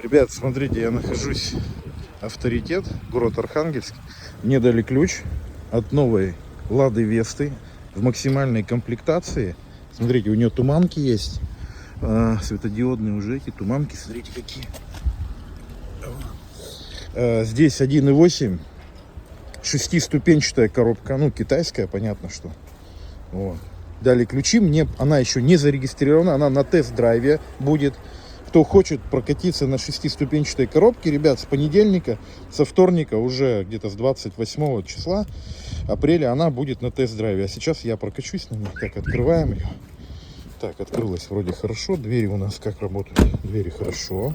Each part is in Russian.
Ребят, смотрите, я нахожусь Авторитет, город Архангельск. Мне дали ключ от новой Лады Весты в максимальной комплектации. Смотрите, у нее туманки есть, светодиодные уже эти туманки, смотрите какие. Здесь 1.8, шестиступенчатая коробка, ну китайская, понятно что. Вот. Дали ключи, мне она еще не зарегистрирована, она на тест-драйве будет. Кто хочет прокатиться на шестиступенчатой коробке, ребят, с понедельника, со вторника, уже где-то с 28 числа апреля она будет на тест-драйве. А сейчас я прокачусь на ней. Так, открываем ее. Так, открылась вроде хорошо. Двери у нас как работают? Двери хорошо.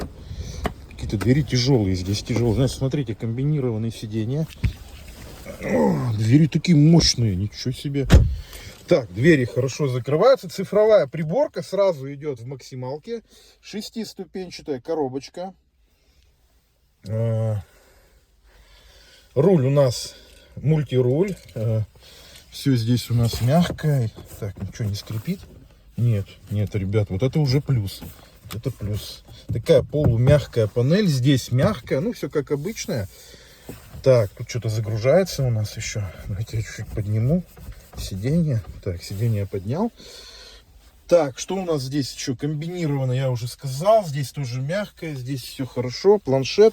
Какие-то двери тяжелые здесь, тяжелые. Знаете, смотрите, комбинированные сиденья. О, двери такие мощные, ничего себе. Так, двери хорошо закрываются. Цифровая приборка сразу идет в максималке. Шестиступенчатая коробочка. Руль у нас мультируль. Все здесь у нас мягкое. Так, ничего не скрипит? Нет, нет, ребят, вот это уже плюс. Это плюс. Такая полумягкая панель. Здесь мягкая. Ну, все как обычное. Так, тут что-то загружается у нас еще. Давайте я чуть-чуть подниму. Сиденье. Так, сиденье я поднял. Так, что у нас здесь еще комбинировано, я уже сказал. Здесь тоже мягкое, здесь все хорошо. Планшет.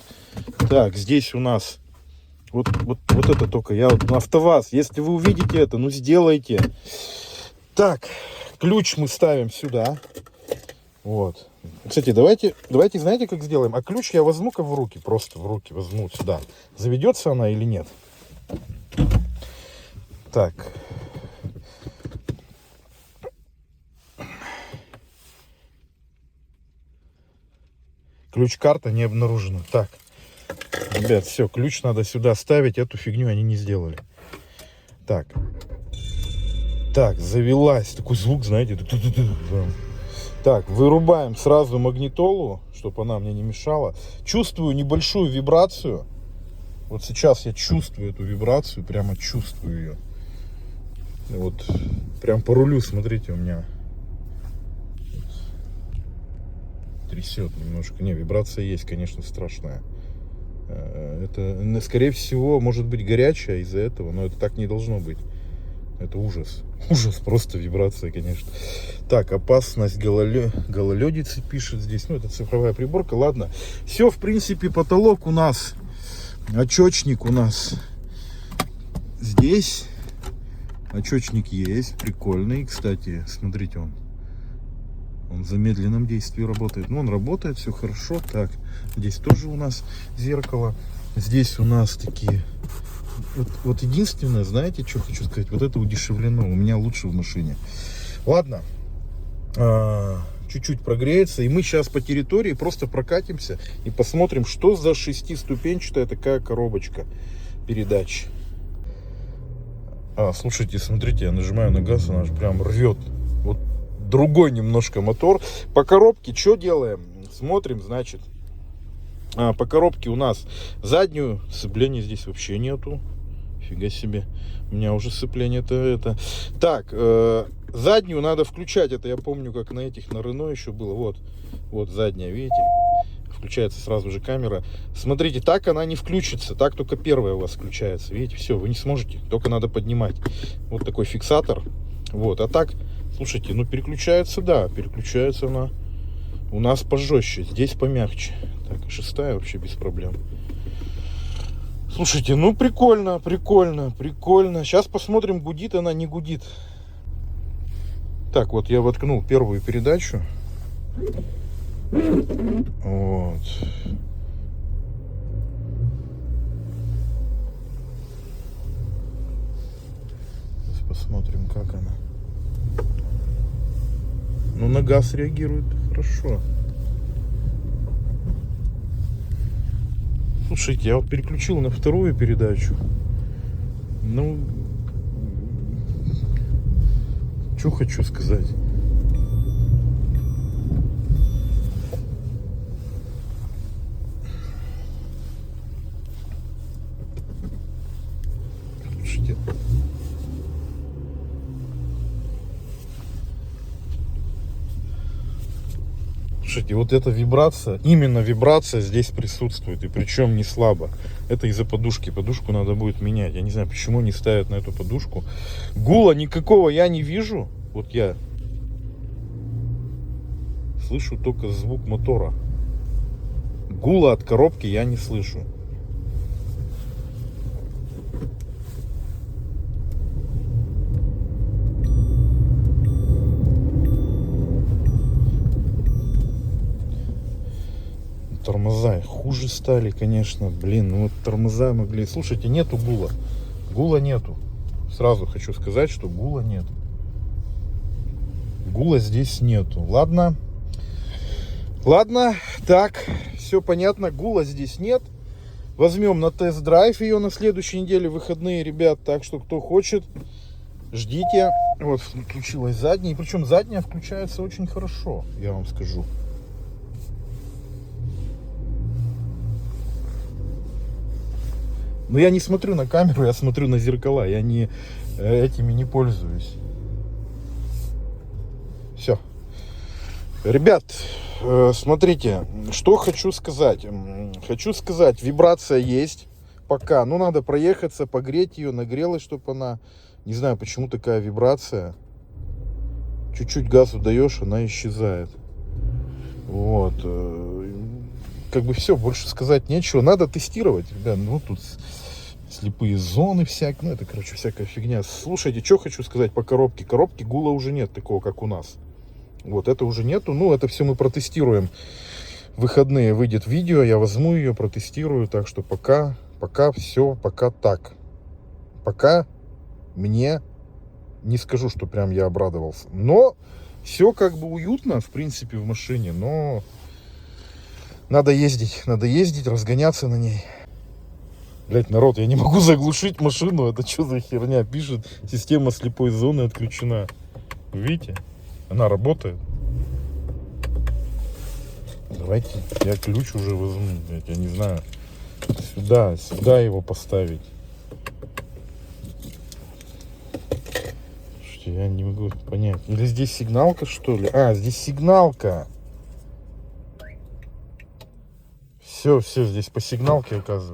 Так, здесь у нас вот это только. Я вот на АвтоВАЗ. Если вы увидите это, ну сделайте. Так, ключ мы ставим сюда. Вот. Кстати, давайте, знаете, как сделаем? А ключ я возьму-ка в руки. Просто в руки возьму сюда. Заведется она или нет? Так. Ключ-карта не обнаружена. Так, ребят, все, ключ надо сюда ставить. Эту фигню они не сделали. Так. Так, завелась. Такой звук, знаете. Так, вырубаем сразу магнитолу, чтобы она мне не мешала. Чувствую небольшую вибрацию. Вот сейчас я чувствую эту вибрацию. Прямо чувствую ее. Вот прям по рулю, смотрите, у меня трясет немножко. Не, вибрация есть, конечно, страшная. Это, скорее всего, может быть горячая из-за этого, но это так не должно быть. Это ужас. Ужас, просто вибрация, конечно. Так, опасность гололедицы пишет здесь. Ну, это цифровая приборка, ладно. Все, в принципе, потолок у нас, очечник у нас здесь. Очечник есть, прикольный. Кстати, смотрите, он в замедленном действии работает. Ну, он работает, все хорошо. Так, здесь тоже у нас зеркало. Здесь у нас такие... Вот единственное, знаете, что хочу сказать? Вот это удешевлено. У меня лучше в машине. Ладно. Чуть-чуть прогреется. И мы сейчас по территории просто прокатимся и посмотрим, что за шестиступенчатая такая коробочка передач. Слушайте, смотрите, я нажимаю на газ, она же прям рвет. Вот другой немножко мотор. По коробке что делаем? Смотрим, значит. По коробке у нас заднюю сцепления здесь вообще нету. Фига себе. У меня уже сцепление-то это. Так, заднюю надо включать. Это я помню, как на этих, на Рено еще было. Вот задняя, видите? Включается сразу же камера. Смотрите, так она не включится. Так только первая у вас включается. Видите, все, вы не сможете. Только надо поднимать. Вот такой фиксатор. Вот, а так, слушайте, ну переключается, да, переключается она у нас пожестче. Здесь помягче. Так, шестая вообще без проблем. Слушайте, ну прикольно, прикольно, прикольно. Сейчас посмотрим, гудит она, не гудит. Так, вот я воткнул первую передачу. Вот. Сейчас посмотрим, как она. Ну, на газ реагирует хорошо. Слушайте, я вот переключил на вторую передачу. Ну, что хочу сказать. Слушайте. Слушайте, вот эта вибрация, именно вибрация здесь присутствует, и причем не слабо. Это из-за подушки. Подушку надо будет менять. Я не знаю, почему не ставят на эту подушку. Гула никакого я не вижу. Вот я слышу только звук мотора. Гула от коробки я не слышу. Тормоза хуже стали, конечно. Блин, ну вот тормоза могли. Слушайте, нету гула. Гула нету. Сразу хочу сказать, что гула нет. Гула здесь нету. Ладно. Ладно, так, все понятно. Гула здесь нет. Возьмем на тест-драйв ее на следующей неделе, выходные, ребят. Так что, кто хочет, ждите. Вот, включилась задняя. И причем задняя включается очень хорошо, я вам скажу. Но я не смотрю на камеру, я смотрю на зеркала. Я этими не пользуюсь. Все. Ребят, смотрите, что хочу сказать. Хочу сказать, вибрация есть пока. Ну, надо проехаться, погреть ее, нагрелась, чтобы она... Не знаю, почему такая вибрация. Чуть-чуть газу даешь, она исчезает. Вот. Как бы все, больше сказать нечего. Надо тестировать, ребят. Ну, тут слепые зоны всякие. Ну, это, короче, всякая фигня. Слушайте, что хочу сказать по коробке. Коробки гула уже нет такого, как у нас. Вот, это уже нету. Ну, это все мы протестируем. В выходные выйдет видео, я возьму ее, протестирую. Так что пока все, пока так. Пока мне не скажу, что прям я обрадовался. Но все как бы уютно, в принципе, в машине. Но надо ездить, разгоняться на ней. Блять, народ, я не могу заглушить машину. Это что за херня? Пишет, система слепой зоны отключена. Видите? Она работает. Давайте я ключ уже возьму. Я не знаю. Сюда его поставить. Слушайте, я не могу понять. Или здесь сигналка, что ли? А, здесь сигналка. Все, здесь по сигналке, оказывается.